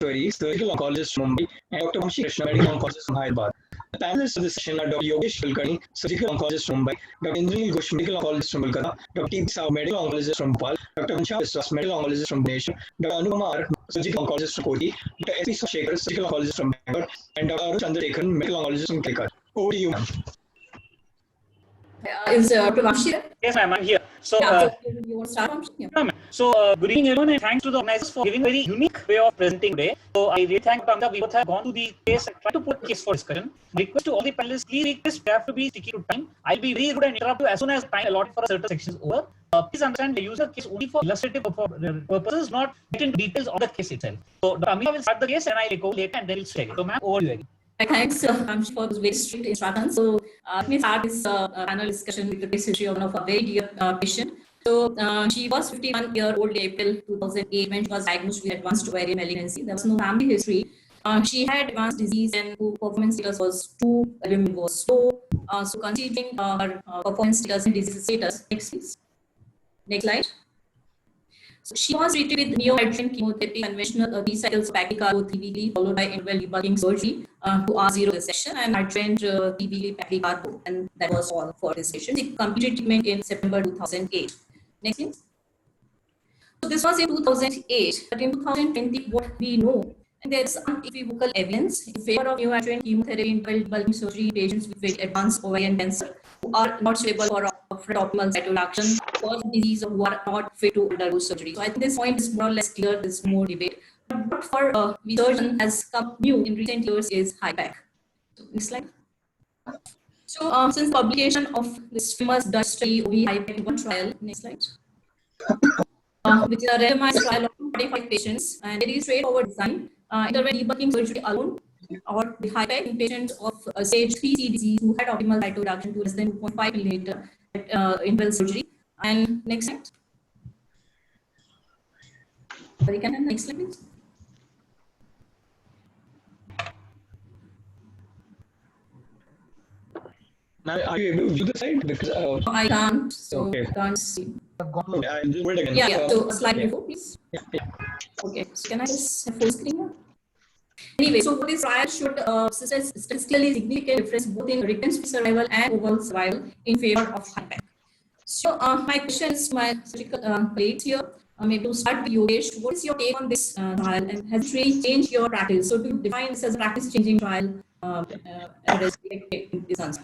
Maheshwari, surgical oncologist from Mumbai, and Dr. Vamshi Krishna, medical oncologist from Hyderabad. The panelists of this session are Dr. Yogesh Kulkarni, surgical oncologist from Mumbai, Dr. Indranil Ghosh, medical oncologist from Kolkata, Dr. T. Sav, medical oncologist from Bhopal, Dr. Vancha Biswas, medical oncologist from Bhubaneswar, Dr. Anupama R, surgical oncologist from Kochi, Dr. S. P. Shekhar, surgical oncologist from Bangalore, and Dr. Arun Chandrasekharan, medical oncologist from Calicut. Over to you, ma'am. Is Dr. Vamshi there? Yes, ma'am, I'm here. So, you want to start, Vamshi? Yeah. no, ma'am. So good evening, everyone, and thanks to the organizers for giving a very unique way of presenting today. So, I really thank Amita. We both have gone to the case and tried to put a case for discussion. Request to all the panelists, please request you have to be sticky to time. I'll be very rude and interrupt you as soon as time allotted for a certain section is over. Please understand the user case only for illustrative purposes, not get into details of the case itself. So, Dr. Amita will start the case and I'll go later and then we'll check it. So, ma'am, over to you again. Thanks, Vamshi, for those very strict instructions. So, let me start this panel discussion with the case history of one of our very dear patient. So, she was 51-year-old in April 2008 when she was diagnosed with advanced ovarian malignancy. There was no family history. She had advanced disease and performance status was 2, women was slow. So, considering her performance status and disease status, next please. Next slide. So she was treated with neoadjuvant chemotherapy, conventional 3 cycles of Paclitaxel 3 weekly, followed by interval debulking surgery to R0 resection and adjuvant 3 weekly Paclitaxel, and that was all for this patient. She completed treatment in September 2008. Next, please. So this was in 2008, but in 2020, what we know, and there is unequivocal evidence in favor of neoadjuvant chemotherapy, interval debulking surgery in patients with very advanced ovarian cancer who are not suitable for optimal cytoreduction, cause disease, who are not fit to undergo surgery. So I think this point is more or less clear. There's more debate. But what for research has come new in recent years is HIPAC. So next slide. So since publication of this famous Dutch study, OV HIPAC 1 trial, next slide, which is a randomized trial of 45 patients, and it is straightforward design. Interval debulking surgery alone, or the HIPAC in patients of stage 3C disease who had optimal cytoreduction to less than 2.5 milliliter at interval surgery. And next slide. Sorry, can I next slide, please? Now, are you able to view the slide? Because I can't, so okay. can't see. I'll just do it again. Yeah, so slide before, please. Yeah. Okay, so can I just have full screen now? Anyway, so this trial showed statistically significant difference both in recurrence-free survival and overall survival in favor of HIPAC. So my question is to my surgical colleagues here. Maybe to start with Yogesh, what is your take on this trial, and has it really changed your practice? So to define this as a practice-changing trial, this answer.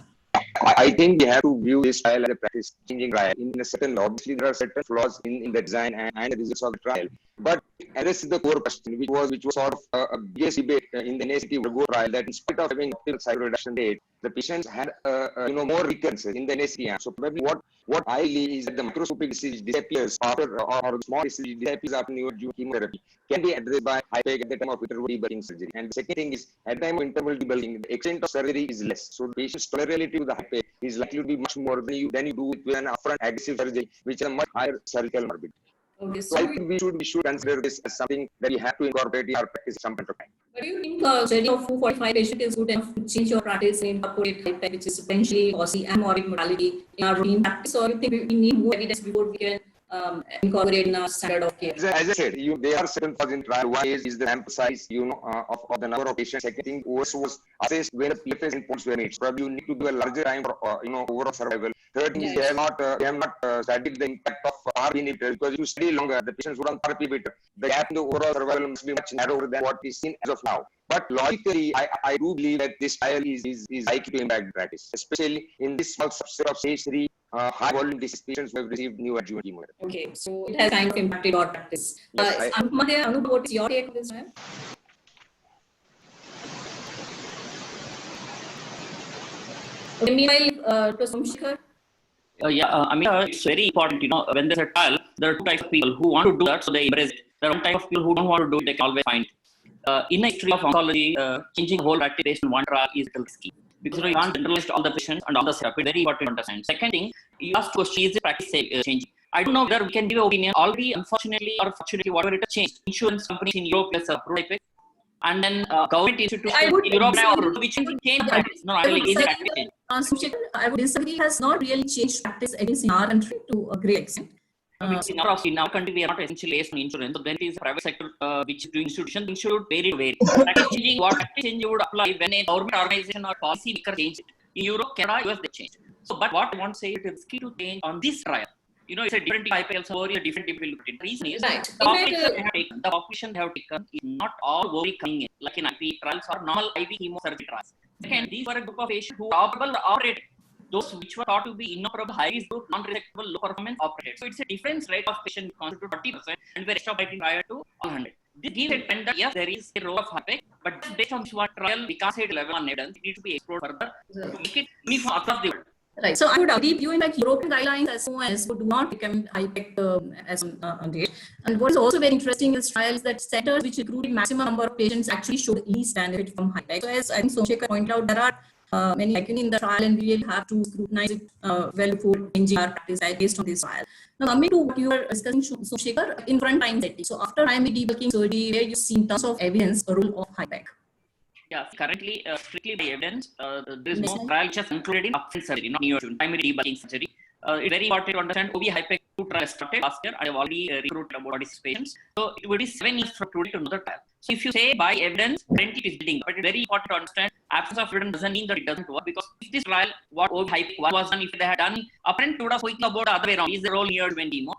I think we have to view this trial as a practice-changing trial. In a certain, obviously, there are certain flaws in the design and the results of the trial. But this is the core question, which was sort of a biggest debate in the NACT Virgo trial, that in spite of having optimal cytoreduction rate, the patients had more recurrences in the NACT. So probably what I believe is that the microscopic disease disappears after, or small disease disappears after neoadjuvant chemotherapy, can be addressed by HIPAC at the time of interval debulking surgery. And the second thing is, at the time of interval debulking, the extent of surgery is less. So the patient's tolerability to the HIPAC is likely to be much more than you do with an upfront aggressive surgery, which is a much higher surgical morbidity. Okay, so I think we should consider this as something that we have to incorporate in our practice at some point of time. But do you think study of 245 patients is good enough to change your practice and incorporate HIPAC, which is potentially costly and morbid mortality in our routine practice, or you think we need more evidence before we can incorporate in our standard of care? As I said, there are certain flaws in trial. One is the sample size, of the number of patients. Second thing also was assessed where the PFS endpoints were made. Probably you need to do a larger time for overall survival. Third thing is they have not studied the impact of PARP inhibitor, because if you study longer, the patients would on PARP inhibitor. The gap in the overall survival must be much narrower than what is seen as of now. But logically, I do believe that this trial is likely to impact practice, especially in this small subset of stage 3 high volume disease patients who have received neoadjuvant chemotherapy. Okay, so it has kind of impacted our practice. Yes, Anup, what is your take on this? Okay, meanwhile, to Somshikar. It's very important, when there's a trial, there are two types of people who want to do that, so they embrace it. There are one type of people who don't want to do it, they can always find it. In the history of oncology, changing the whole practice based on one trial is risky, because you can't generalize all the patients and all the setup. It's very important to understand. Second thing, you asked question, is the practice changing? I don't know whether we can give an opinion. Already, unfortunately or fortunately, whatever it has changed, insurance companies in Europe has approved HIPAC, and then government institutes in Europe now approved, which change practice. No, actually, is it practice? I would disagree. Has not really changed practice, at least in our country, to a great extent. Because in our country, we are not essentially based on insurance. So when it is a private sector which is doing institution, things should vary. Practice changing, what practice change would apply when a government organization or policy maker changed it. In Europe, Canada, US, they changed. So, but what I want to say, it is key to change on this trial. It's a different IPL story, a different people look at it. The reason is Right. the population they have taken is not all OV coming in, like in IP trials or normal IV chemotherapy trials. Second, these were a group of patients who were operable or operated. Those which were thought to be inoperable, high risk group, non-resectable, low performance, operated. So it's a difference rate of patient constitute 40% and were extrapolating prior to 100. This gives a trend that yes, there is a role of HIPEC, but based on this one trial, we can't say it level on evidence. It needs to be explored further to make it uniform across the world. Right. So I would agree with you. In fact, European guidelines as soon as do not become HIPEC as on date. And what is also very interesting in this trial is that centers which recruited maximum number of patients actually showed least benefit from HIPEC. So as I think Somsekhar pointed out, there are many lacunae in the trial, and we will have to scrutinize it well before changing our practice based on this trial. Now, coming to what you were discussing, Somsekhar, in frontline setting. So after primary debulking surgery, where you see in terms of evidence a role of HIPEC. Yeah, currently, strictly by evidence, there is no trial just included in upfront surgery, not neoadjuvant, primary debulking surgery. It's very important to understand OV HIPEC 2 trial started last year. I have already recruited about 46 patients. So it would be 7 years from today to another trial. So if you say by evidence, currently it is building, but it's very important to understand absence of evidence doesn't mean that it doesn't work, because if this trial, what OV HIPEC was done, if they had done, apparently would have spoken about the other way around. Is the role neoadjuvant chemo?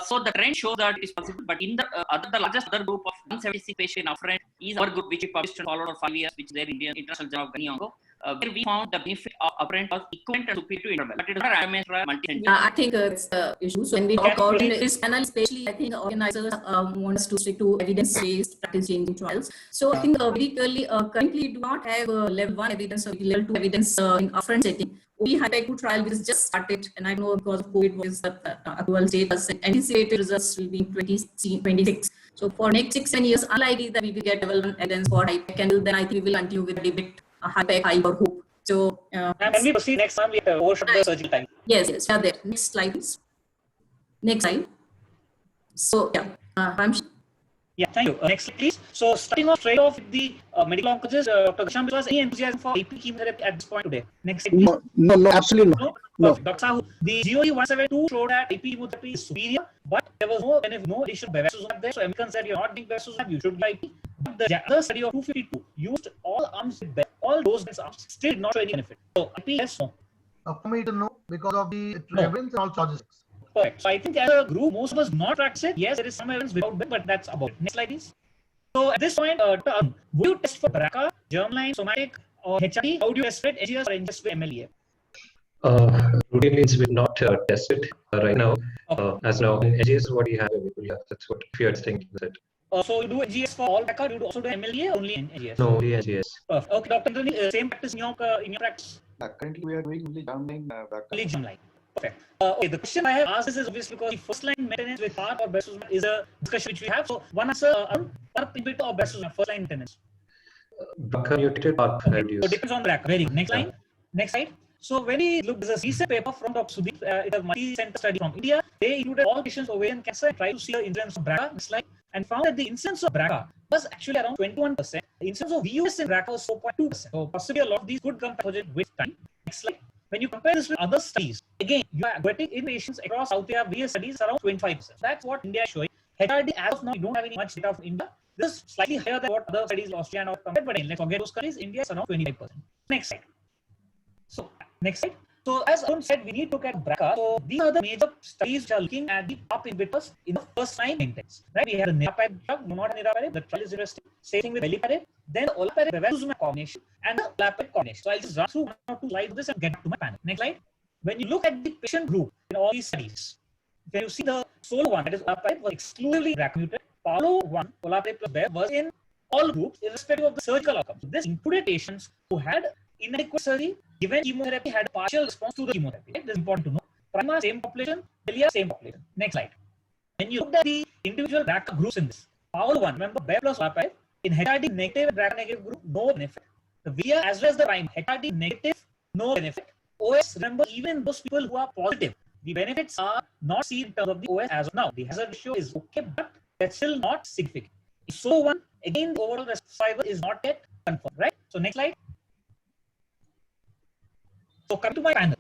So the trend shows that it is possible, but in the largest other group of 176 patients upfront is our group, which we published and followed for 5 years, which is there in Indian International Journal of Gynecology, where we found the benefit of upfront was equivalent and superior to interval, but it is not randomized multi-center. Yeah, I think it's the issue. So when we talk about this panel, especially, I think organizers want us to stick to evidence-based practice-changing trials. So I think very clearly, currently do not have level 1 evidence or level 2 evidence in upfront setting. We had a trial which just started, and I know because of COVID, what is the approval status, anticipated results will be in 2026. So for next 6-7 years, unlikely that we will get development evidence for HIPEC, and then I think we will continue with the debate HIPEC, HIPE or HOPE. So and when we proceed next time, we have to overshot the surgical time. Yes, we are there. Next slide, please. Next slide. So yeah, Ramshi. Yeah, thank you. Next slide, please. So starting off straight off with the medical oncologist, Dr. Ghanshyam, was any enthusiasm for IP chemotherapy at this point today? Next slide, please. No, absolutely not. No. Dr. Sahu, the GOE 172 showed that IP chemotherapy is superior, but there was no additional bevacizumab there. So Americans said you're not doing bevacizumab, you should do IP. But the other study of 252 used all arms with all those arms, still did not show any benefit. So IP, yes, no. For me to know, because of the evidence and all charges. Correct. So I think as a group, most of us not practice it. Yes, there is some evidence without, but that's about it. Next slide, please. So at this point, would you test for BRCA, germline, somatic, or HRD? How do you test it? NGS or NGS with MLEA? Routinely, we not test it right now. Okay. As now, NGS is what we have available. Yeah, that's what we are thinking. So you do NGS for all BRCA? Do you also do MLEA or only NGS? No, only NGS. Perfect. Okay, Dr. Anthony, same practice in your practice? Currently, we are doing only germline BRCA. Only germline. Perfect. Okay, the question I have asked this is obviously because the first line maintenance with PARP or bevacizumab is a discussion which we have. So one answer, PARP inhibitor or bevacizumab, first line maintenance. BRCA mutated PARP So it depends on the BRCA. Very good. Next line. Next slide. So when we look, there's a recent paper from Dr. Sudeep, it's a multi-center study from India. They included all patients with ovarian cancer and tried to see the incidence of BRCA. Next slide. And found that the incidence of BRCA was actually around 21%. The incidence of VUS in BRCA was 4.2%. So possibly a lot of these could come pathogen with time. Next slide. When you compare this with other studies, again, you are getting in patients across South Asia, various studies around 25%. That's what India is showing. HRD, as of now, we don't have any much data from India. This is slightly higher than what other studies, Austria and all compared, but let's forget those countries. India is around 25%. Next slide. So, next slide. So, as Arun said, we need to look at BRCA. So, these are the major studies which are looking at the PARP inhibitors in the first line maintenance. Right? We have the niraparib drug, no, not niraparib. The trial is interesting. Same thing with veliparib. Then the olaparib bevacizumab combination and the olaparib combination. So, I'll just run through 1 or 2 slides of this and get back to my panel. Next slide. When you look at the patient group in all these studies, when you see the solo one, that is olaparib, was exclusively BRCA mutant. Palo 1, olaparib plus bev, was in all groups irrespective of the surgical outcomes. So this included patients who had inadequate surgery, given chemotherapy, had a partial response to the chemotherapy. Right? This is important to know. Prima, same population. Delia, same population. Next slide. When you look at the individual BRCA groups in this, Palo 1, remember, bev plus olaparib, in HRD negative and BRCA negative group, no benefit. The VIA as well as the Prime, HRD negative, no benefit. OS, remember, even those people who are positive, the benefits are not seen in terms of the OS as of now. The hazard ratio is okay, but that's still not significant. So one, again, the overall survival is not yet confirmed, right? So next slide. So come to my panel.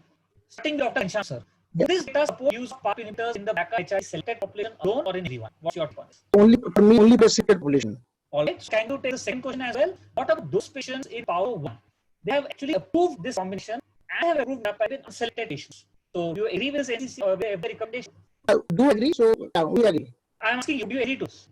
Starting Dr. Ghanshyam sir. Do this data support use of PARP inhibitors in the BRCA HIV selected population alone or in everyone? What's your take on this? Only for me, only restricted population. All right. So can you take the second question as well? What about those patients in Power 1? They have actually approved this combination and have approved nab-paclitaxel in unselected patients. So do you agree with this NCC or the recommendation? Do agree? So we agree. I'm asking you, do you agree to this?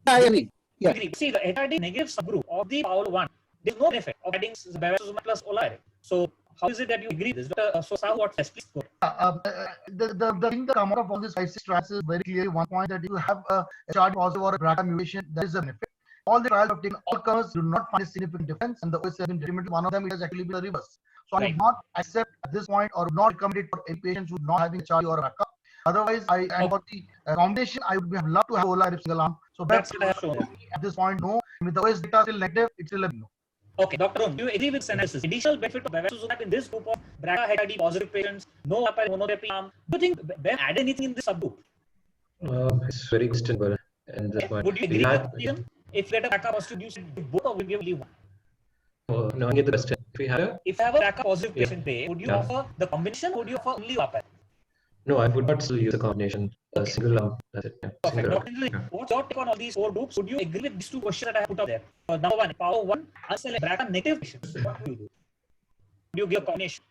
I agree. Yeah. Agree. See, the HRD negative subgroup of the Power 1, there's no benefit of adding bevacizumab plus olaparib. So how is it that you agree with this? Dr. Sahu, what else? Please go. The thing that come out of all these 5-6 trials is very clearly one point, that you have a HRD positive or a BRCA mutation, there is a benefit. All the trials have taken, all comers do not find a significant difference, and the OS has been determined. One of them, it has actually been the reverse. So I would not accept at this point, or not recommend it for any patients who are not having HRD or BRCA. Otherwise, and for the combination, I would have loved to have olaparib single arm. So that's at this point, no. With the OS data still negative, it's still a no. Okay, Dr. Om, do you agree with this analysis? Additional benefit of bevacizumab in this group of BRCA HRD positive patients, no olaparib monotherapy arm. Do you think Ben add anything in this subgroup? It's very questionable. And this one, would you agree with Ian? If you get a BRCA positive, you should do both, or will you only one? No, I get the question. If we have if I have a BRCA positive patient today, would you offer the combination, or would you offer only olaparib? No, I would not still use a combination. A single arm. That's it. Yeah. Perfect. Single Dr. What's your take on all these 4 groups? Would you agree with these 2 questions that I have put up there? Number 1, Power 1, unselect BRCA negative patients. What do you do? Would you give a combination?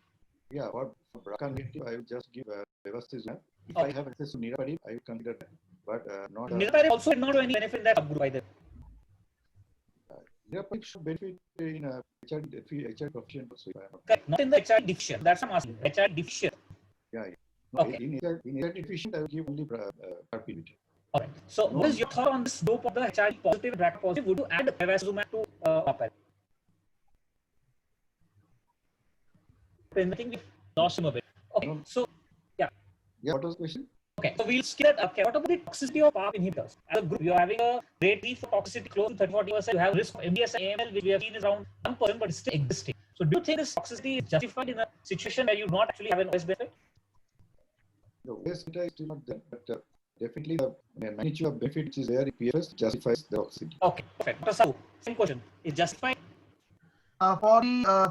Yeah, for BRCA negative, I will just give bevacizumab. If I have access to niraparib, I will consider that. But not. Niraparib also did not do any benefit in that subgroup either. Niraparib should benefit in a HRD proficient also. Correct. Not in the HRD deficient. That's what I'm asking. HRD deficient. Yeah. Okay. In HRD deficient, I will give only PARP inhibitor. All right. So, what is your thought on this group of the HRD positive, BRCA positive? Would you add bevacizumab to olaparib? I think we lost him a bit. Okay. So, yeah. Yeah. What was the question? Okay. So we'll skip that. Okay. What about the toxicity of PARP inhibitors? As a group, you're having a grade 3 for toxicity close to 30-40%. You have risk of MDS and AML, which we have seen is around 1%, but it's still existing. So, do you think this toxicity is justified in a situation where you not actually have an OS benefit? The OS data is still not there, but definitely the magnitude of benefit which is there in PFS justifies the toxicity. Okay, perfect. Dr. Sahu, same question. Is justified? For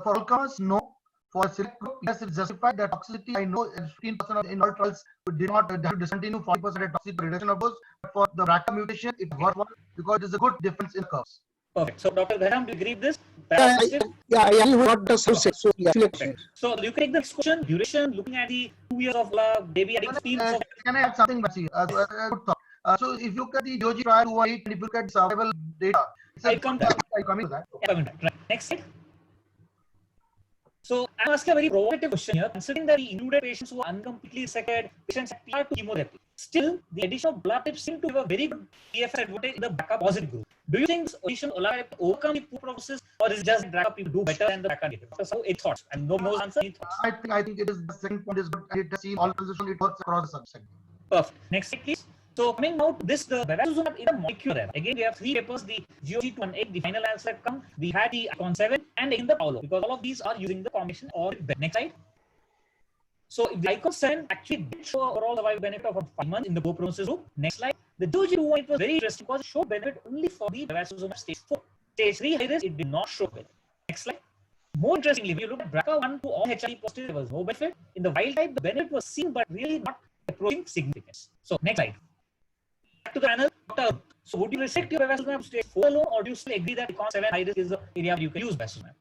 all comers, no. For select group, yes, it's justified. The toxicity, I know 15% in all trials did not discontinue 40% toxicity reduction of those. But for the BRCA mutation, it worked because there's a good difference in curves. Perfect. So, Dr. Dhayam, do you agree with this? I agree with what Dr. said. So, yeah. Okay. So, you can take this question, duration, looking at the 2 years of maybe adding 15 of. Can I add something, Betsy? Good thought. So, if you look at the GOG trial 218, and if you look at survival data, I'll come to that. Right. Next slide. So, I'm asking a very provocative question here. Considering that we included patients who are uncompletely resected, patients prior to chemotherapy, still the addition of olaparib seemed to have a very good PFS advantage in the BRCA positive group. Do you think this addition of olaparib overcome the poor prognosis, or is it just BRCA people do better than the BRCA negative? So, any thoughts? And no answer. Any thoughts? I think it is the second point is good. It has seen all positions. It works across the subsegment. Perfect. Next slide, please. So coming now to this, the bevacizumab in a molecule there. Again, we have 3 papers, the GOG218, the final answer that come. We had the ICON 7 and in the Paolo, because all of these are using the combination or next slide. So the ICON 7 actually did show overall survival benefit of 5 months in the poor prognosis group. Next slide. The GOG218 was very interesting because it showed benefit only for the bevacizumab stage 4. Stage 3 high risk, it did not show benefit. Next slide. More interestingly, if you look at BRCA1 to all HRD positive, there was no benefit. In the wild type, the benefit was seen, but really not approaching significance. So next slide. Back to the panel. Doctor, so would you restrict your bevacizumab to stage 4 alone, or do you still agree that ICON 7 high risk is the area where you can use bevacizumab?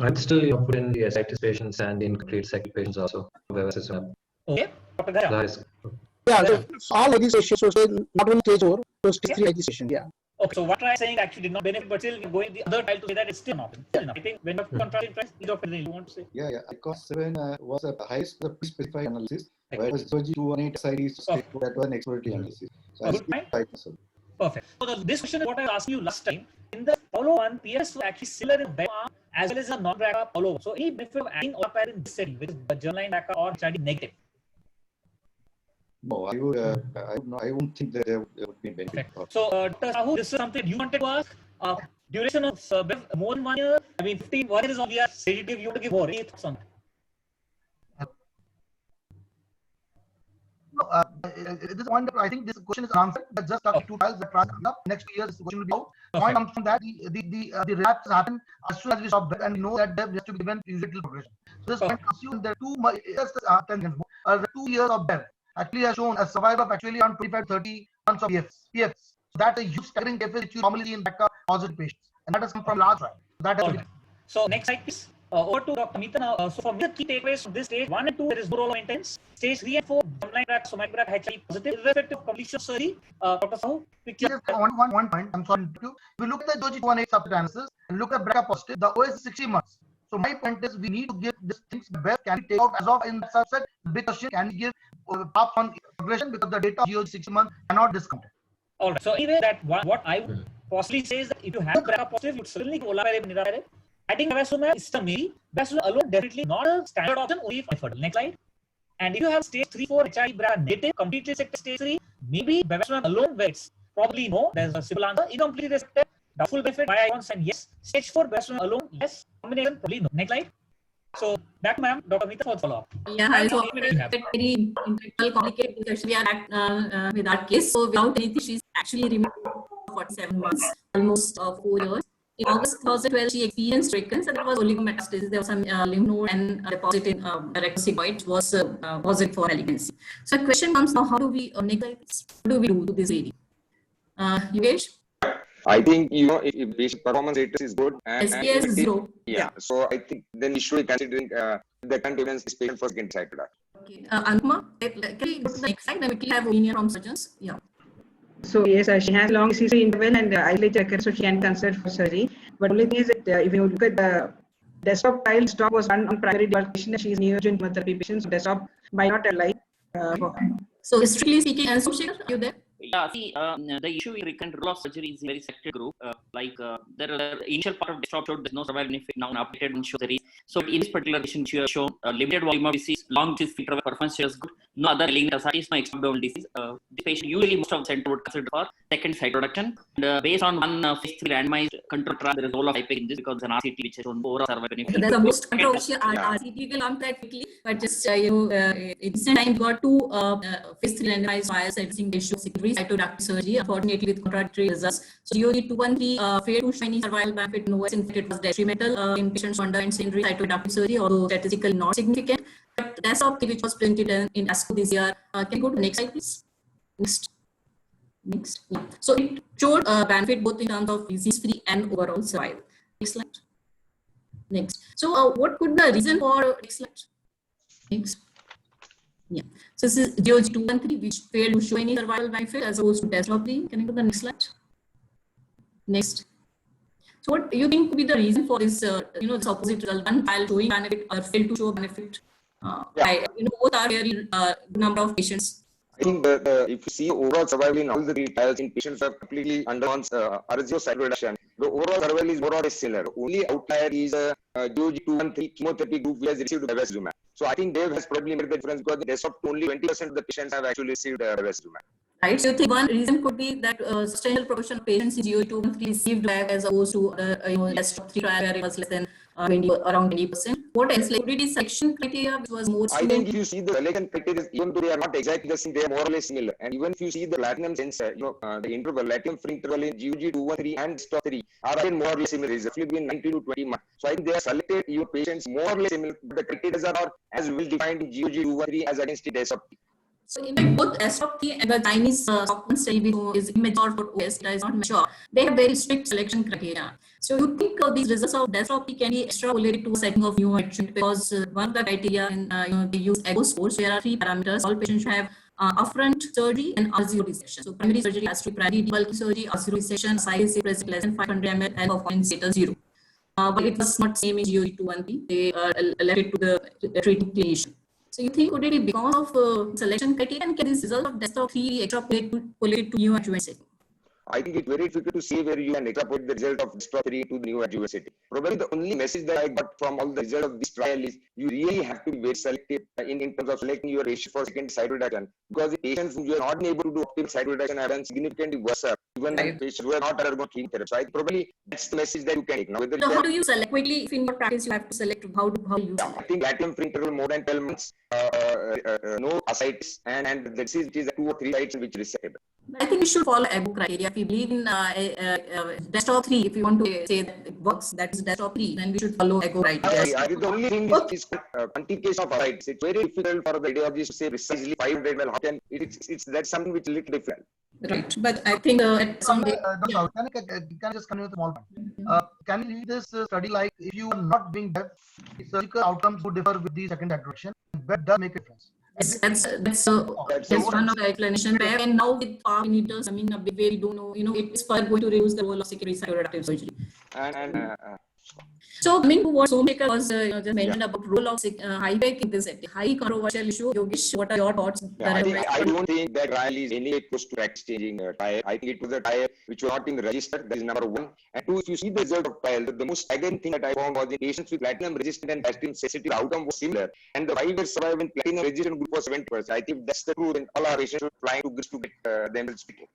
I'd still put in the ascites patients and the incomplete cycle patients also. Bevacizumab. Okay. Dr. Dhayam. Yeah, so all registration, so not only stage 4, so stage 3 registration, yeah. Okay, so what I am saying actually did not benefit, but still going the other trial to say that it's still not. I think when you contrast in price, you want to say? Yeah. ICON 7 was a highest pre-specified analysis, whereas GOG218 ascites stage 4, that was an exploratory analysis. So good point. Perfect. So this question is what I asked you last time. In the Paolo 1, PS was actually similar in BRCA as well as a non-BRCA Paolo. So any benefit of adding olaparib in this setting, which is germline BRCA or HRD negative? No, I won't think that there would be benefit. Okay. So, Dr. Sahu, this is something you wanted to ask. Duration of more than 1 year. I mean, 15. 1 year is all we are sedative. You want to give more. Any thoughts on that? No, this point, I think this question is answered. But just after 2 trials, the trial comes up. Next 2 years, this question will be out. Point comes from that the relapse happen as soon as we stop, and we know that there has to be given usual progression. So this point comes you in the 2 years. the 2 years of death actually has shown a survival of actually around 25-30 months of PFs. So that's a huge staggering difference which you normally see in BRCA positive patients, and that has come from large trial. That has All right. So next slide, please. Over to Dr. Meeta now. So for me, the key takeaways from this stage 1 and 2, there is no role of maintenance. Stage 3 and 4, germline BRCA, somatic BRCA, HIV positive, irrespective of completion of surgery. Dr. Sahu, quickly. Yes, one point. I'm sorry. If we look at the GOG-218 subanalysis and look at BRCA positive, the OS is 60 months. So my point is we need to give these things the best. Can we take out as of in that subset? The big question, can we give path on progression, because the data of GOG 60 months cannot discount it. All right. So anyway, that what I would possibly say is that if you have BRCA positive, you certainly give olaparib, niraparib. Adding bevacizumab is some maybe. Bevacizumab alone definitely not a standard option, only for infertile. Next slide. And if you have stage 3-4 HIV BRCA negative, completely resected stage 3, maybe bevacizumab alone, where it's probably no. There's a simple answer. Incompletely resected, doubtful benefit, by icons, and yes. Stage 4 bevacizumab alone, yes. Combination, probably no. Next slide. So back to ma'am, Dr. Meeta for the follow-up. Yeah, I saw very complicated because we are at with our case. So without anything, she's actually removed for 47 months, almost 4 years. In August 2012, she experienced recurrence, and there was oligometastasis. There was some lymph node and deposit in rectosigmoid was positive for malignancy. So the question comes now: how do we neglect? What do we do to this lady? Yogesh? I think, if patient performance status is good and SPS is 0. Yeah. So I think then we should be considering the current evidence is patient for second cycle. Okay. Anupama, can we go to the next slide and we have opinion from surgeons? Yeah. So yes, she has long disease interval and isolated recurrence, so she can consider for surgery. But only thing is that if you look at the desktop trial, stop was run on primary demarcation. She is neoadjuvant chemotherapy patient, so desktop might not apply. So strictly speaking, and Somsekhar, are you there? Yeah, see, the issue with recurrent rule of surgery is a very selected group. There are the initial part of desktop showed there's no survival benefit. Now updated and shows there is. So in this particular patient, you have shown limited volume of disease, long disease, free travel performance is good, no other malignant ascites, no extra-abdominal disease. This patient usually most of the center would consider for second cytoreduction. And based on one phase 3 randomized control trial, there is a role of IPEC in this because it's an RCT which has shown overall survival benefit. That's the most controversial RCT. We will unpack quickly, but just in recent time, we got 2 phase 3 randomized trials everything they show secondary cytoreductive surgery, unfortunately with contradictory results. So GOG-213 failed to show any survival benefit. No, in fact, it was detrimental in patients undergoing secondary cytoreductive surgery, although statistically not significant. But that's something which was presented in ASCO this year. Can you go to the next slide, please? Next. Yeah. So it showed benefit both in terms of disease-free and overall survival. Next slide. Next. So what could the reason for next slide? Next. Yeah. So this is GOG-213, which failed to show any survival benefit as opposed to desktop-3. Can you go to the next slide? Next. So what do you think could be the reason for this, this opposite result? One trial showing benefit or failed to show benefit. Both are very good number of patients. I think if you see overall survival in all the 3 trials in patients who have completely undergone RSO cytoreduction, the overall survival is more or less similar. Only outlier is GOG-213 chemotherapy group who has received bevacizumab. So I think Dave has probably made the difference because the desktop only 20% of the patients have actually received bevacizumab. Right. So you think one reason could be that substantial proportion of patients in GOG-213 received BAG as opposed to desktop 3 trial where it was less than around 20%. What else? Like, did this selection criteria which was more? I think if you see the selection criteria, even though they are not exactly the same, they are more or less similar. And even if you see the platinum sensor, the interval, latinum-free interval in GOG-213 and desktop 3 are again more or less similar. It's roughly between 19 to 20 months. So I think they are selected your patients more or less similar, but the criteria are not as well defined in GOG-213 as against the desktop 3. So in fact, both SOP and the Chinese Stockman study, which is immature for OS, that is not mature, they have very strict selection criteria. So you think these results of desktop can be extrapolated to a setting of neoadjuvant, because one of the criteria in they use EGO scores. There are 3 parameters. All patients should have upfront surgery and R0 resection. So primary surgery has to be primary debulking surgery, R0 resection, size is less than 500 ml, and performance status 0. But it was not same in GOG-213. They left it to the treating clinician. So you think could it be because of selection criteria, and can this result of desktop 3 extrapolate to neoadjuvant setting? I think it's very difficult to say where you can extrapolate the result of desktop 3 to the neoadjuvant setting. Probably the only message that I got from all the result of this trial is you really have to be very selective in terms of selecting your ratio for second cytoreduction, because the patients who are not able to do optimal cytoreduction have done significantly worse, even than patients who are not undergone chemotherapy. So I probably that's the message that you can take. Now, whether so how do you select? Quickly, if in your practice you have to select, how you select? I think latinum-free interval more than 12 months, no ascites, and the disease which is 2 or 3 sites which is resectable. But I think we should follow AGO criteria. If we believe in desktop 3, if you want to say that it works, that is desktop 3, then we should follow AGO criteria. The only thing is quantification of rights. It's very difficult for the radiologist to say precisely 500. Well, how can it's that's something which is little different. Right, but I think at some day. Can I just continue with a small point? Can you read this study like if you are not being deaf, surgical outcomes would differ with the secondary direction? That does make a difference. Yes, that's one of the explanation where, and now with power meters, I mean, a big way we don't know, it's further going to reduce the role of secondary cytoreductive surgery. So, I mean, what Somekar was just mentioned about role of HIPEC in this high controversial issue. Yogesh, what are your thoughts? I don't think that trial is anyway close to practice changing trial. I think it was a trial which was not being registered. That is number one. And two, if you see the result of trial, the most staggering thing that I found was in patients with platinum resistant and platinum sensitive outcome was similar. And the 5-year survival in platinum resistant group was 70%. I think that's the truth, and all our patients should fly to get themselves speaking.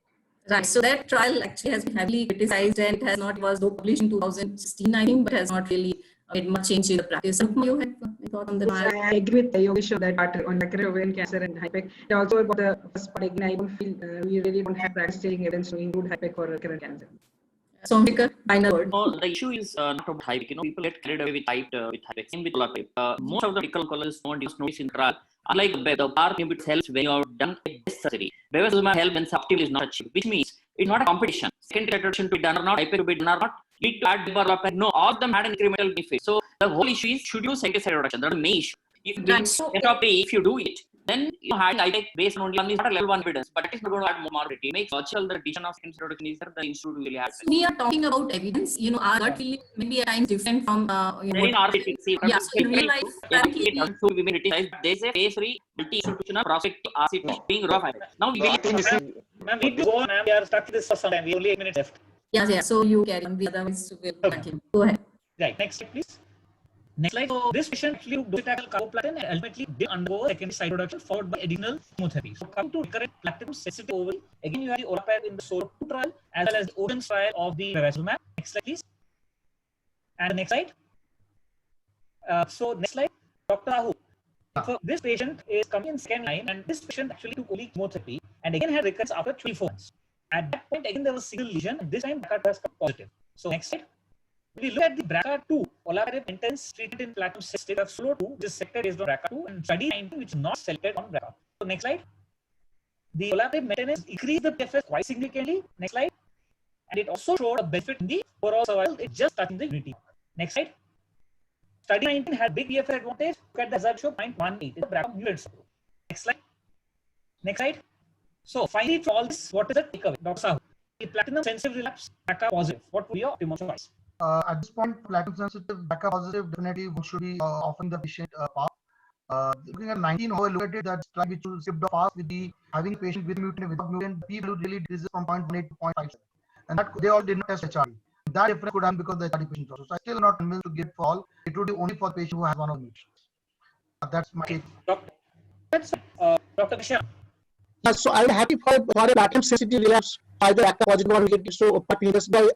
Right. So that trial actually has been heavily criticized, and it was published in 2016, I think, but has not really made much change in the practice. You had a thought on the trial? I agree with Yogesh on that part on recurrent ovarian cancer and HIPEC. And also about the first part, again, I don't feel we really don't have practicing evidence to include HIPEC for recurrent cancer. So, final word. No, the issue is not about HIPEC. People get carried away with HIPEC. Same with Olaparib. Most of the medical oncologists don't use notice in trial. Unlike the PARP inhibitors helps when you have done a best surgery. Bevacizumab helps when suboptimal is not achieved, which means it's not a competition. Secondary reduction to be done or not, HIPEC to be done or not, lead to add development. No, all of them had an incremental benefit. So the whole issue is should you use secondary reduction? That's the main issue. If you do it, then having HIPEC based only on is not a level 1 evidence, but it is not going to add more morbidity. It makes logical the decision of secondary reduction is that the institute really has. So we are talking about evidence. Our gut feeling maybe at times different from in RCT. See, yeah, so in real life, there's a phase 3 multi-institutional prospective RCT being raw. Now we need to go on. We are stuck with this for some time. We only 8 minutes left. Yeah. So you carry on. The others will continue. Go ahead. Right. Next slide, please. Next slide. So this patient actually took docetaxel carboplatin and ultimately did undergo secondary cytoreduction followed by additional chemotherapy. So coming to recurrent platinum sensitive ovary, again you have the Olaparib in the SOLO2 trial as well as the Oceans trial of the bevacizumab. Next slide, please. And the next slide. So next slide, Dr. Ahu. So this patient is coming in second line, and this patient actually took only chemotherapy and again had recurrence after 24 months. At that point, again there was a single lesion, and this time BRCA was positive. So next slide. When we look at the BRCA2, Olaparib intense treatment in platinum sensitive SOLO2, this is selected based on BRCA2, and study 19, which is not selected on BRCA. So next slide. The Olaparib maintenance increased the PFS quite significantly. Next slide. And it also showed a benefit in the overall survival. It just touching the unity. Next slide. Study 19 had big PFS advantage. Look at the result show 0.18 in the BRCA mutant subgroup. Next slide. Next slide. So finally, for all this, what is the takeaway? Dr. Sahu, the platinum sensitive relapse, BRCA positive. What would be your optimum choice? At this point, platinum sensitive, BRCA positive, definitely one should be offering the patient path. Looking at 19, how I look at it, that's trial which will skip the path with the having a patient with mutant and without mutant, people really decreases from 0.18 to 0.57. And that they all did not test HRD. That difference could happen because the HRD patient also. So I still not convinced to give for all. It would be only for the patient who has one of the mutations. That's my take. Dr. Kishan. So I'm happy for a platinum sensitive relapse, either BRCA positive or negative. So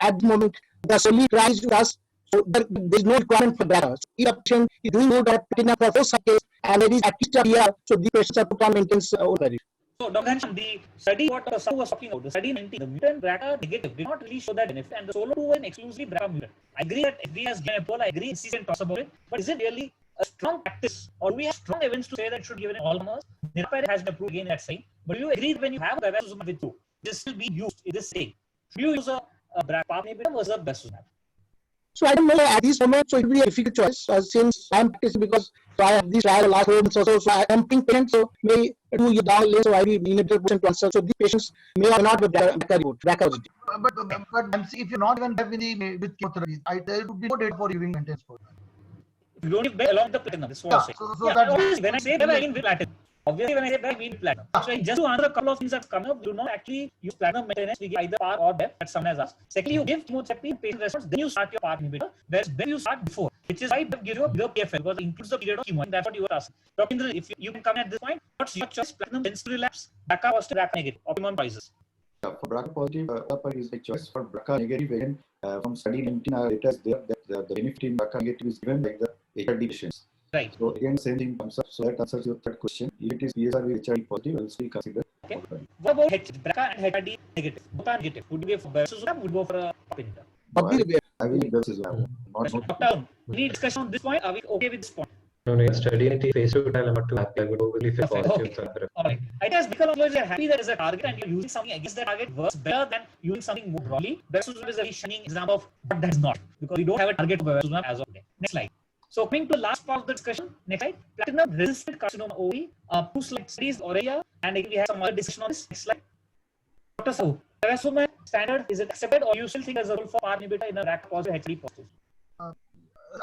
at the moment, the only trials to us, so there is no requirement for BRCA. So if a patient is doing good at platinum for first case and it is at least a year, so the patients are put on maintenance already. So, Dr. Hanshan, the study what Sahu was talking about, the study 19, the mutant BRCA negative did not really show that benefit, and the SOLO2 was exclusively BRCA mutant. I agree that FDA has given a poll, I agree NCCN talks about it, but is it really a strong practice, or do we have strong evidence to say that it should be given in all comers? Niraparib has been approved again that same, but do you agree when you have a bevacizumab with you, this still be used in this same? Should you use a BRCA inhibitor versus bevacizumab? So I don't know at this moment, so it will be a difficult choice since I'm practicing because I have this trial last 4 months or so. So I am thinking parents, so may 2 years down lane, so I will be in a percent to answer. So these patients may or not be BRCA positive. But if you're not even with chemotherapy, there would be no data for giving maintenance for that. You don't give along the platinum. This is what I'm saying. So when I say that, I mean with platinum. Obviously, when I say that, I mean platinum. So just to answer a couple of things that's coming up, do not actually use platinum maintenance. We give either PAR or BEV, that someone has asked. Secondly, you give chemotherapy, patient response, then you start your PAR inhibitor, whereas BEV you start before, which is why BEV gives you a bigger PFS because it includes the period of chemo. That's what you were asking. Dr. Indra, if you can come at this point, what's your choice? Platinum sensitive relapse, BRCA positive, BRCA negative, optimum choices. For BRCA positive, Olaparib is the choice. For BRCA negative, again, from study 19, data is there that the benefit in BRCA negative is given by the HRD patients. Right. So again, same thing comes up. So that answers your third question. If it is PSR with HRD positive, we'll still consider. Okay. What about BRCA and HRD negative? Both are negative. Would you go for bevacizumab? Would you go for a PARP inhibitor? I will bevacizumab. Dr. Arun, any discussion on this point? Are we okay with this point? No, study in phase 2 trial. I'm not too happy. I would go with if positive. Okay. All right. I guess medical oncologists are happy that is a target and you're using something against that target works better than using something more broadly. Bevacizumab is a very shining example of what that is not, because we don't have a target for bevacizumab as of today. Next slide. So coming to the last part of the discussion, next slide. Platinum-resistant carcinoma ovary, two slide studies Aurelia, and again we have some other discussion on this. Next slide. Dr. Sahu, bevacizumab standard, is it accepted, or you still think there's a role for PARP inhibitor in a BRCA positive, HRD positive?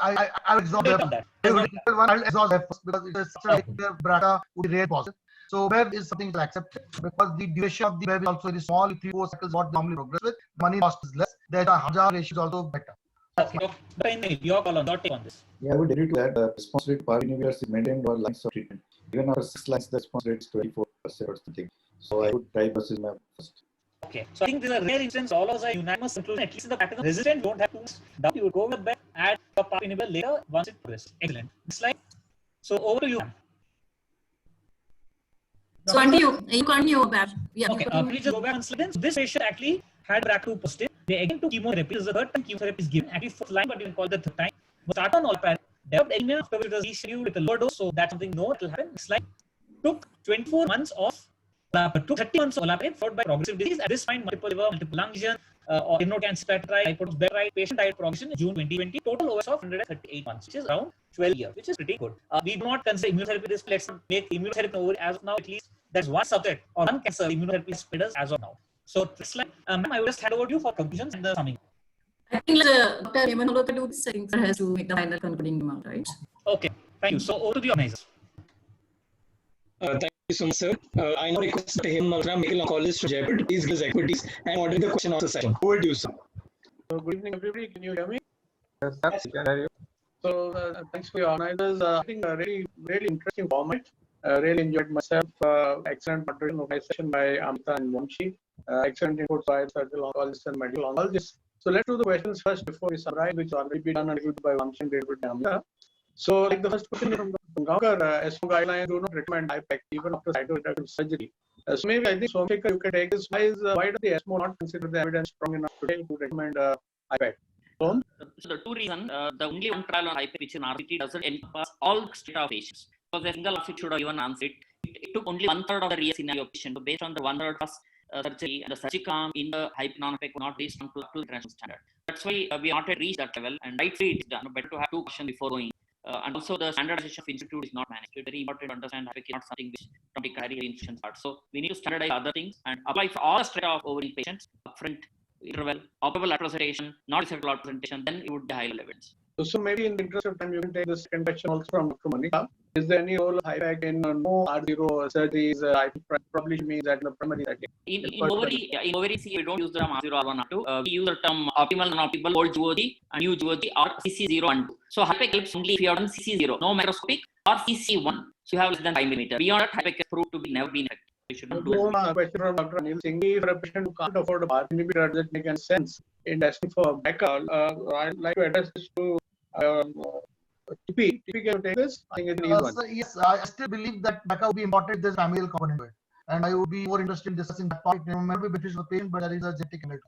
I would exhaust that. I'll exhaust that first because it is such a BRCA would be rare positive. So BEV is something to accept because the duration of the BEV is also very small. 3-4 cycles what normally progress with. Money cost is less. The Hajar ratio is also better. Okay. Your call on not take on this. Yeah, I would agree to that. The response rate PARP inhibitors is maintained over lines of treatment. Even after 6 lines, the response rate is 24% or something. So I would try bevacizumab first. Okay, so I think there's a rare instance, all of us are unanimous conclusion, at least in the platinum resistant, don't have too much doubt. You would go with BEV, add a PARP inhibitor later once it progresses. Excellent. Next slide. So over to you. So you continue back. Yeah. Okay, please just go back on slide. So this patient actually had BRCA2 positive. They again took chemotherapy. This is the third time chemotherapy is given. Actually fourth line, but you can call it the third time. Was started on olaparib. Developed anemia, after it was rescheduled with a lower dose. So that's something no, it will happen. Next slide. Took 24 months of took 30 months of olaparib followed by progressive disease. At this point, multiple liver, multiple lung lesion, or lymph cancer tried, hypotenuse right. Patient died progression in June 2020. Total OS of 138 months, which is around 12 years, which is pretty good. We do not consider immunotherapy this. Let's make immunotherapy over as of now. At least there's one subject or one cancer immunotherapy spreaders as of now. So next slide. Ma'am, I will just hand over to you for conclusions and the summing. I think Dr. Hemantha do this. I think has to make the final concluding remark, right? Okay, thank you. So over to the organizers. Thank you so much, sir. I now request Dr. Hemantha, medical oncologist from Jaipur, to please give his expertise and moderate the question answer session. Over to you, sir. So good evening, everybody. Can you hear me? Yes, I can hear you. So thanks for your organizers. I think a really interesting format. Really enjoyed myself. Excellent moderation of my session by Amita and Vamshi. Excellent input by surgical oncologists and medical oncologists. So let's do the questions first before we summarize, which already been done and reviewed by Vamshi and David and Amita. So, like the first question from Gankar, ESMO guidelines do not recommend IPEC even after cytoreductive surgery. So maybe I think Somsekhar, you can take this. Why does the ESMO not consider the evidence strong enough today to recommend IPEC? So the two reasons, the only one trial on IPEC which in RCT doesn't encompass all state of patients. Because a single RCT should have given answer. It took only 1/3 of the real scenario patient. So based on the 1/3 surgery and the surgical arm in the hype non-IPEC not reached to the international standard. That's why we are not yet reached that level, and rightfully it is done. Better to have two questions before going. And also the standardization of institute is not managed. It's very important to understand IPEC is not something which don't be carry infusion part. So we need to standardize other things and apply for all strata of ovarian patients, upfront, interval, operable representation, not receptor representation, then it would be high level evidence. So maybe in the interest of time, you can take the second question also from Dr. Monica. Is there any role of IPEC in no R0 surgeries? I probably means that in the primary setting. In ovary, see, we don't use the term R0, R1, R2. We use the term optimal, non-optimal, old GOG, and new GOG, or CC0 and 2. So IPEC helps only if you have done CC0, no microscopic, or CC1. So you have less than 5 mm. Beyond that, IPEC is proved to be never been effective. You should not do it. Question from Dr. Anil Singh. If a patient who can't afford a PARP inhibitor, does it make any sense in testing for BRCA? I'd like to address this to TP. TP, can you take this? I think it's an easy one. So yes, I still believe that BRCA would be important if there's familial component to it. And I would be more interested in discussing that part. It may be beneficial to the patient, but there is a genetic element.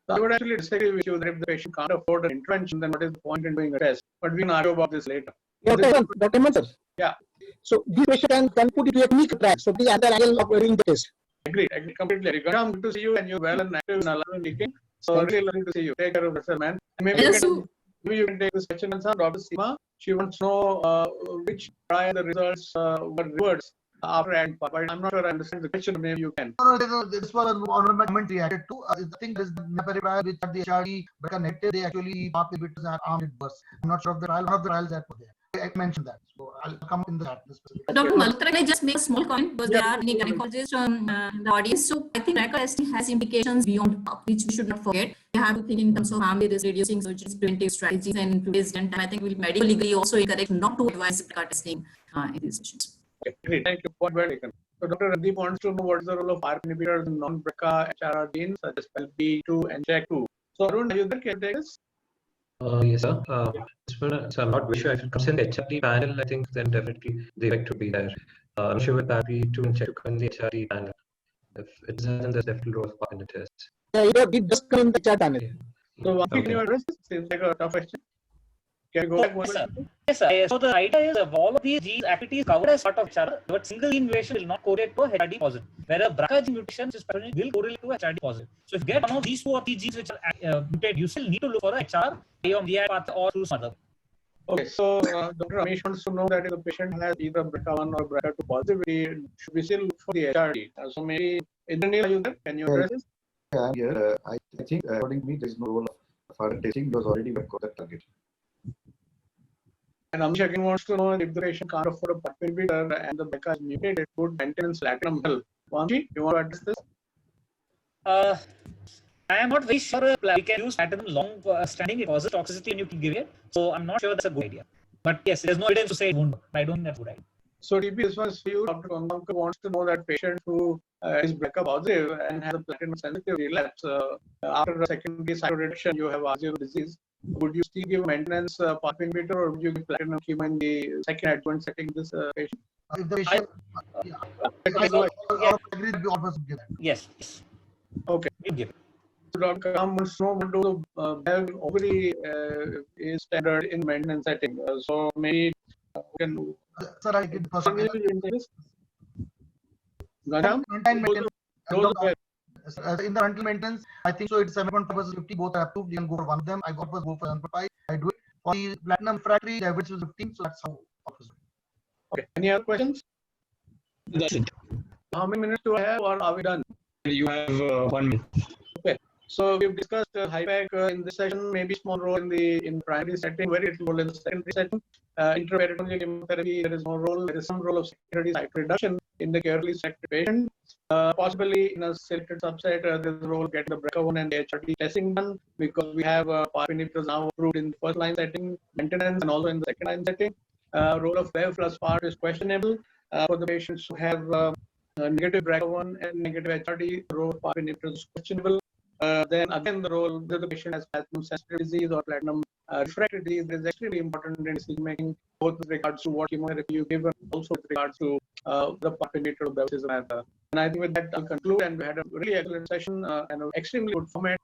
So I would actually disagree with you that if the patient can't afford an intervention, then what is the point in doing a test? But we can argue about this later. Dr. Hemantha. Yeah. So this patient can put it to a clinical trial. So the other angle of doing the test. Agreed, completely agree. I'm good to see you, and you're well and active and alive and leaking. So really lovely to see you. Take care of yourself, man. Maybe you can take this question and Dr. Seema. She wants to know which trial the results were reversed after adding PARP. I'm not sure I understand the question. Maybe you can. No, this was one of my comments reacted to. I think this NAPERI trial which had the HRD BRCA negative, they actually PARP inhibitors are armed with burst. I'm not sure of the trial. One of the trials that were there. I mentioned that, so I'll come in that. Dr. Malhotra, can I just make a small comment because there are many gynecologists in the audience. So I think BRCA testing has implications beyond PARP, which we should not forget. We have to think in terms of family risk reducing surgeries, preventive strategies, and in today's time, I think we'll medically legally also encourage not to advise BRCA testing in these sessions. Okay, great. Thank you. Point well taken. So Dr. Randeep wants to know what is the role of PARP inhibitors in non-BRCA HRR genes such as PELB2 and JAK2. So Arun, are you there? Can you take this? Yes, sir. So I'm not very sure if it comes in the HRD panel. I think then definitely the effect would be there. I'm sure with PELB2 and JAK2 in the HRD panel. If it isn't, there's definitely role of PARP in the test. Yeah, it does come in the chat panel. So, Vamsi, can Okay. you address this? Seems like a tough question. Can you go back one Yes, sir. question? Yes, sir. So the idea is all of these genes activities covered as part of each other, but single gene mutation will not correlate to a HRD positive. Whereas BRCA gene mutation will correlate to a HRD positive. So if you get one of these two or three genes which are mutated, you still need to look for a HR, or path or through some other. Okay, so Dr. Amish wants to know that if the patient has either BRCA1 or BRCA2 positivity, should we still look for the HRD? So maybe, Indranil, are you there? Can you address this? I'm here. I think, according to me, there is no role of further testing because already we have got that target. And Amish again wants to know if the patient can't afford a PARP inhibitor and the BRCA is mutated, would maintenance platinum help? Vamsi, you want to address this? I am not very sure we can use platinum long standing. It causes toxicity and you can give it. So I'm not sure that's a good idea. But yes, there's no evidence to say it won't work. I don't think that's a good idea. So TP, this one is for you. Dr. Gangamkar wants to know that patient who is BRCA positive and has a platinum sensitive relapse after a secondary cytoreduction, you have R0 disease. Would you still give maintenance PARP inhibitor or would you give platinum chemo in the second adjuvant setting this patient? If the patient, I agree with you always give that. Yes. Okay. You give it. So Dr. Ram wants to know what do the ovary is standard in maintenance setting. So maybe we can. Sir, I get the first one. Ganam? In the rental maintenance, I think so. It's 7.5 versus 50. Both are approved. You can go for one of them. I go for 7.5. I do it for the platinum refractory. The average is 15. So that's how. Okay. Any other questions? That's it. How many minutes do I have, or are we done? You have 1 minute. Okay. So we've discussed HIPAC in this session, maybe small role in the primary setting, very little role in the secondary setting. Intraperitoneal chemotherapy, there is no role. There is some role of secondary cytoreduction in the carefully selected patient. Possibly in a selected subset, there's a role of getting the BRCA1 and the HRD testing done because we have PARP inhibitors now approved in the first line setting, maintenance, and also in the second line setting. Role of BEV plus PARP is questionable for the patients who have negative BRCA1 and negative HRD. The role of PARP inhibitors is questionable. Then again, the role whether the patient has platinum sensitive disease or platinum refractory disease is extremely important in decision making, both with regards to what chemotherapy you give and also with regards to the PARP inhibitor of bevacizumab. And I think with that, I'll conclude. And we had a really excellent session and an extremely good format.